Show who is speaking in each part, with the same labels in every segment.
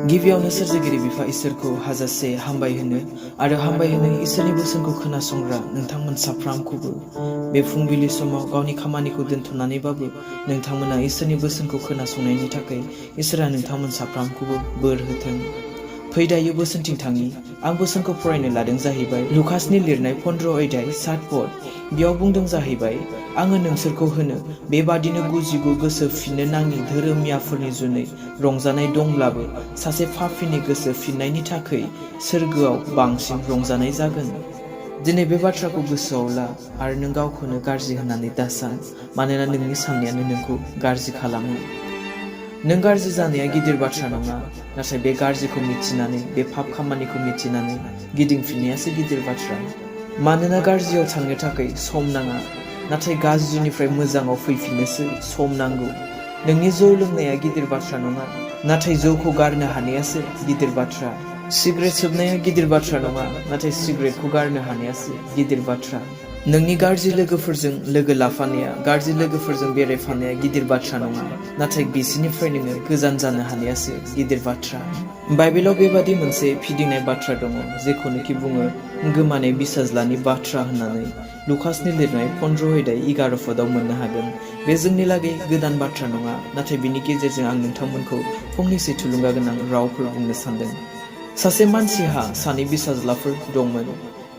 Speaker 1: गिबियावनो सोरजिगिरि बिफा इसोरखौ हाजासे हामबाय होनो आरो हामबाय होनो इसोरनि बोसोनखौ खोनासंग्रा नोंथांमोन साफ्रामखौबो बे फुंबिलि समाव गावनि खामानिखौ दोनथ'नानैबाबो नोंथांमोना इसोरनि बोसोनखौ खोनासंनायनि थाखाय इसोरा नोंथांमोन साफ्रामखौबो बोर होथों। फै दायो बोसोनथिं थाङि। आं बोसोनखौ फरायनो लादों जाहैबाय लुकासनि लिरनाय 15 अध्याय 7 पद। बेयाव बुंदों जाहैबाय आङो नोंसोरखौ होनो बेबादिनो गुजिगु गोसो फिननो नाङि धोरोमियाफोरनि जुनै रंजानाय दंब्लाबो सासे पापीनि गोसो फिननायनि थाखाय सोरगोआव बांसिन रंजानाय जागोन। दिनै बे बाथ्राखौ गोसोआव ला आरो नों गावखौनो गाज्रि होननानै दासान, मानोना नोंनि साननायानो नोंखौ गाज्रि खालामो। नों गाज्रि जानाया गिदिर बाथ्रा नङा, नाथाय बे गाज्रिखौ मिथिनानै बे पाप खामानिखौ मिथिनानै गिदिंफिननायासो गिदिर बाथ्रा। मानोना गाज्रियाव थांनो थाखाय सम नाङा, नाथाय गाज्रिनिफ्राय मोजाङाव फैफिननोसो सम नांगौ। नोंनि जौ लोंनाया गिदिर बाथ्रा नङा, नाथाय जौखौ गारनो हानायासो गिदिर बाथ्रा। सिगारेट सोबनाया गिदिर बाथ्रा नङा, नाथाय सिगारेटखौ गारनो हानायासो गिदिर बाथ्रा। नोंनि गाज्रि लोगोफोरजों लोगो लाफानाया, गाज्रि लोगोफोरजों बेरायफानाया गिदिर बाथ्रा नङा, नाथाय बिसोरनिफ्राय नोङो गोजान जानो हानायासो गिदिर बाथ्रा। बाइबेलाव बेबादि मोनसे फिदिंनाय बाथ्रा दङ, जेखौनोखि बुङो गोमानाय बिसाज्लानि बाथ्रा होननानै लुकासनि लिरनाय 15 अध्याय 11 पदआव मोननो हागोन। बे जोंनि लागै गोदान बाथ्रा नङा, नाथाय बिनि गेजेरजों आं नोंथांमोनखौ फंनैसो थुलुंगा गोनां रावफोर बुंनो सानदों। सासे मानसिहा सानै बिसाज्लाफोर दंमोन।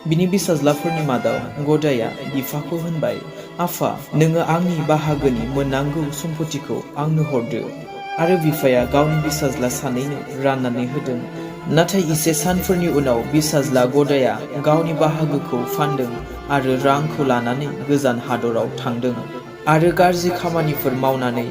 Speaker 1: बिनि बिसाज्लाफोरनि मादाव गदाया बिफाखौ होनबाय, आफा, नोङो आंनि बाहागोनि मोननांगौ सम्पथिखौ आंनो हरदो। आरो बिफाया गावनि बिसाज्ला सानैनो राननानै होदों। नाथाय इसे सानफोरनि उनाव बिसाज्ला गदाया गावनि बाहागोखौ फानदों आरो रांखौ लानानै गोजान हादराव थांदों आरो गाज्रि खामानिफोर मावनानै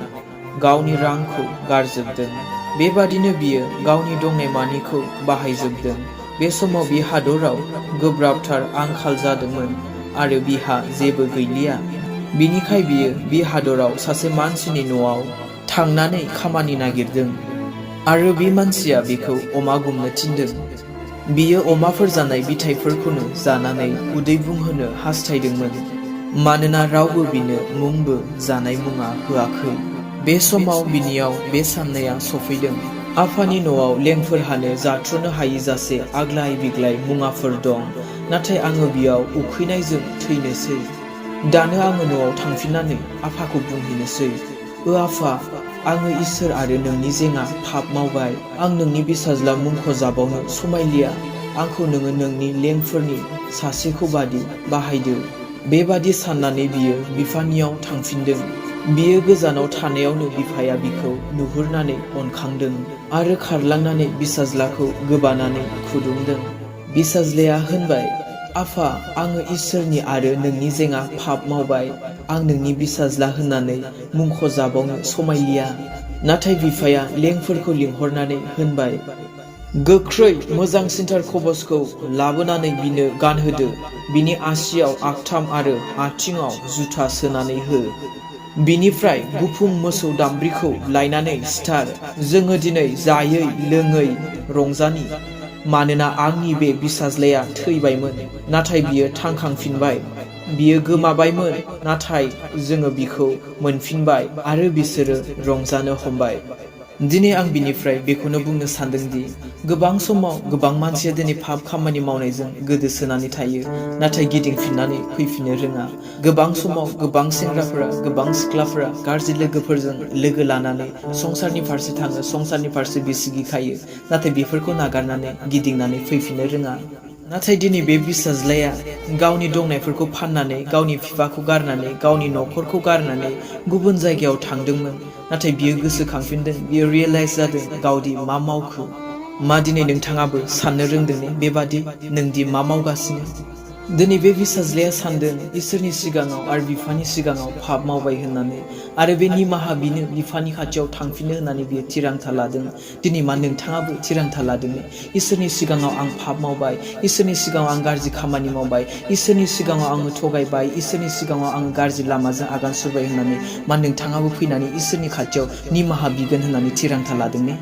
Speaker 1: गावनि रांखौ गारजोबदों। बेबादिनो बियो गावनि दंनाय मानिखौ बाहायजोबदों। बे समाव बे हादराव गोब्राबथार आंखाल जादोंमोन आरो बिहा जेबो गैलिया। बिनिखाय बियो बे हादराव सासे मानसिनि न'आव थांनानै खामानि नागिरदों आरो बे मानसिया बिखौ अमा गुमनो थिनदों। बियो अमाफोर जानाय बिथाइफोरखौनो जानानै उदै बुंहोनो हास्थायदोंमोन, मानोना रावबो बिनो मुंबो जानाय मुङा होआखै। बे समाव बिनियाव बे साननाया सफैदों, आफानि न'आव लेंफोरहानो जाथ्र'नो हायिजासे आग्लाय बिग्लाय मुवाफोर दं, नाथाय आङो बियाव उखैनायजों थैनोसै। दानो आङो न'आव थांफिननानै आफाखौ बुंहैनोसै, आफा, आङो इसोर आरो नोंनि जेङा पाप मावबाय। आं नोंनि बिसाज्ला मुंख'जाबावनो समायलिया। आंखौ नोङो नोंनि लेंफोरनि सासेखौ बादि बाहायदो। बेबादि साननानै बियो बिफानियाव थांफिनदों। बियो गोजानाव थानायावनो बिफाया बिखौ नुहुरनानै अनखांदों आरो खारलांनानै बिसाज्लाखौ गोबानानै खुदुमदों। बिसाज्लाया होनबाय, आफा, आङो इसोरनि आरो नोंनि जेङा पाप मावबाय। आं नोंनि बिसाज्ला होननानै मुंख'जाबावनो समायलिया। नाथाय बिफाया लेंफोरखौ लिंहरनानै होनबाय, गोख्रै मोजां सिन्थार कबसखौ लाबोनानै बिनो गानहोदो। बिनि आसियाव आगथाम आरो आथिङाव जुथा सोनानै हो। बिनिफ्राय गुफुं मोसौ दामब्रिखौ लायनानै सिथार। जोङो दिनै जायै लोङै रंजानि, मानोना आंनि बे बिसाज्लाया थैबायमोन, नाथाय बियो थांखांफिनबाय। बियो गोमाबायमोन, नाथाय जोङो बिखौ मोनफिनबाय आरो बिसोरो रंजानो हमबाय। दिनै आं बिनिफ्राय बेखौनो बुंनो सानदोंदि गोबां समाव गोबां मानसिया दिनै पाप खामानि मावनायजों गोदोसोनानै थायो, नाथाय गिदिंफिननानै फैफिननो रोङा। गोबां समाव गोबां सेंग्राफोरा, गोबां सिख्लाफोरा गाज्रि लोगोफोरजों लोगो लानानै संसारनि फारसे थाङो, संसारनि फारसे बिसिगि खायो, नाथाय बेफोरखौ नागारनानै गिदिंनानै फैफिननो रोङा। नाथाय दिनै बे बिसाज्लाया गावनि दंनायफोरखौ फाननानै, गावनि बिफाखौ गारनानै, गावनि न'खरखौ गारनानै गुबुन जायगायाव थांदोंमोन, नाथाय बियो गोसोखांफिनदों, बियो रियेलाइज जादों गावदि मा मावखो। मा दिनै नोंथाङाबो साननो रोंदों ने बेबादि नोंदि मा मावगासिनो? दिनै बे बिसाज्लाया सानदों इसोरनि सिगाङाव आरो बिफानि सिगाङाव पाप मावबाय होननानै, आरो बे निमाहा बिनो बिफानि खाथियाव थांफिनो होननानै बियो थिरांथा लादों। दिनै मा नोंथाङाबो थिरांथा लादों ने? इसोरनि सिगाङाव आं पाप मावबाय, इसोरनि सिगाङाव आं गाज्रि खामानि मावबाय, इसोरनि सिगाङाव आङो थगायबाय, इसोरनि सिगाङाव आङो गाज्रि लामाजों आगान सुरबाय होननानै मा नोंथाङाबो फैनानै इसोरनि खाथियाव निमाहा बिगोन होननानै थिरांथा लादों ने?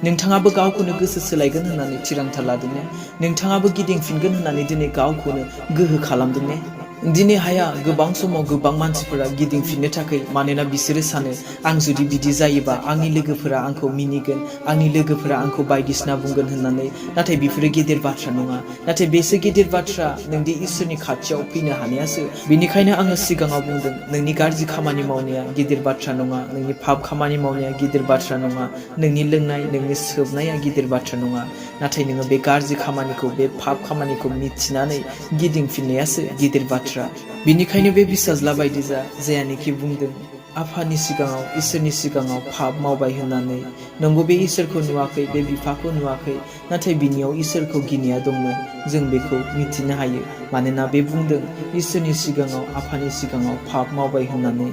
Speaker 1: नोंथाङाबो गावखौनो गोसो सोलायगोन होननानै थिरांथा लादों ने? नोंथाङाबो गिदिंफिनगोन होननानै दिनै गावखौनो गोहो खालामदों ने? दिनै हाया गोबां समाव गोबां मानसिफोरा गिदिंफिननो थाखाय मानोना बिसोरो सानो आं जुदि बिदि जायोबा आंनि लोगोफोरा आंखौ मिनिगोन आंनि लोगोफोरा आंखौ बायदिसिना बुंगोन होननानै नाथाय बेफोरो गेदेर बाथ्रा नङा नाथाय बेसो गेदेर बाथ्रा नोंदि इसोरनि खाथियाव फैनो हानायासो बेनिखायनो आङो सिगाङाव बुंदों नोंनि गाज्रि खामानि मावनाया गिदिर बाथ्रा नङा नोंनि पाप खामानि मावनाया गिदिर बाथ्रा नङा नोंनि लोंनाय नोंनि सोबनाया गिदिर बाथ्रा नङा नाथाय नोङो बे गाज्रि खामानिखौ बे पाप खामानिखौ मिथिनानै गिदिंफिननायासो गिदिर बाथ्रा बिनिखायनो बे बिसाज्ला बायदि जा जायानोखि बुंदों आफानि सिगाङाव इसोरनि सिगाङाव पाप मावबाय होननानै नंगौ बे इसोरखौ नुवाखै बे बिफाखौ नुवाखै नाथाय बिनियाव इसोरखौ गिनाया दंमोन जों बेखौ मिथिनो हायो मानोना बे बुंदों इसोरनि सिगाङाव आफानि सिगाङाव पाप मावबाय होननानै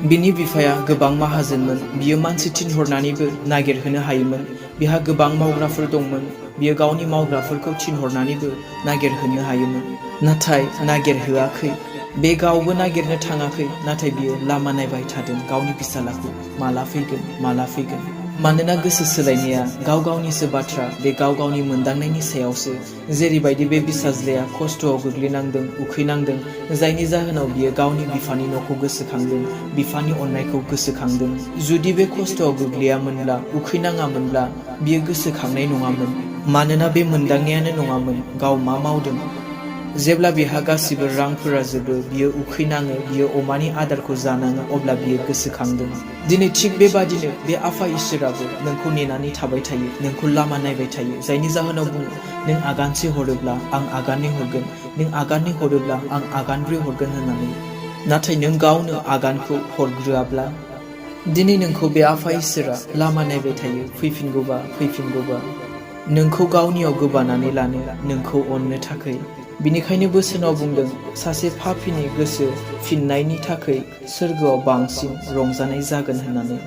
Speaker 1: बिनि बिफाया गोबां माहाजोनमोन बियो मानसि थिनहरनानैबो नागिरहोनो हायोमोन बिहा गोबां मावग्राफोर दंमोन बियो गावनि मावग्राफोरखौ थिनहरनानैबो नागिरहोनो हायोमोन नाथाय नागिरहोआखै बे गावबो नागिरनो थाङाखै नाथाय बियो लामा नायबाय थादों गावनि फिसालाखौ माला फैगोन मानोना गोसो सोलायनाया गाव गावनिसो बाथ्रा बे गाव गावनि मोनदांनायनि सायावसो जेरैबायदि बे बिसाज्लाया खस्थ'आव गोग्लैनांदों उखैनांदों जायनि जाहोनाव बियो गावनि बिफानि न'खौ गोसोखांदों बिफानि अननायखौ गोसोखांदों जुदि बे खस्थ'आव गोग्लैयामोनब्ला उखैनाङामोनब्ला बियो गोसोखांनाय नङामोन मानोना बे मोनदांनायानो नङामोन गाव मा मावदों जेब्ला बिहा गासिबो रांफोरा जोबो बियो उखैनाङो बियो अमानि आदारखौ जानाङो अब्ला बियो गोसोखांदों दिनै थिग बेबादिनो बे आफा इसोराबो नोंखौ नेनानै थाबाय थायो नोंखौ लामा नायबाय थायो जायनि जाहोनाव बुङो नों आगानसे हरोब्ला आं आगाननै हरगोन नों आगाननै हरोब्ला आं आगानब्रै हरगोन होननानै नाथाय नों गावनो आगानखौ हरग्रोआब्ला दिनै नोंखौ बे आफा इसोरा लामा नायबाय थायो फैफिनगौबा नोंखौ गावनियाव गोबानानै लानो नोंखौ अननो थाखाय बिनिखायनो बोसोनाव बुंदों सासे पापीनि गोसो फिननायनि थाखाय सोरगोआव बांसिन रंजानाय जागोन होननानै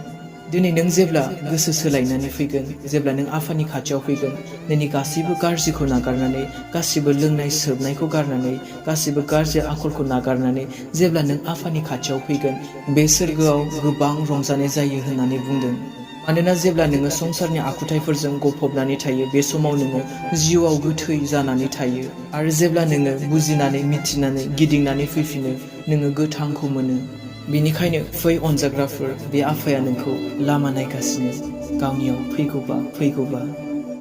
Speaker 1: दिनै नों जेब्ला गोसो सोलायनानै फैगोन जेब्ला नों आफानि खाथियाव फैगोन नोंनि गासैबो गाज्रिखौ नागारनानै गासिबो लोंनाय सोबनायखौ गारनानै गासिबो गाज्रि आखलखौ नागारनानै जेब्ला नों आफानि खाथियाव फैगोन बे सोरगोआव गोबां रंजानाय जायो होननानै बुंदों मानोना जेब्ला नोङो संसारनि आखुथायफोरजों गफबनानै थायो बे समाव नोङो जिउआव गोथै जानानै थायो आरो जेब्ला नोङो बुजिनानै मिथिनानै गिदिंनानै फैफिनो नोङो गोथांखौ मोनो बेनिखायनो फै अनजाग्राफोर बे आफाया नोंखौ लामा नायगासिनो गावनियाव फैगौबा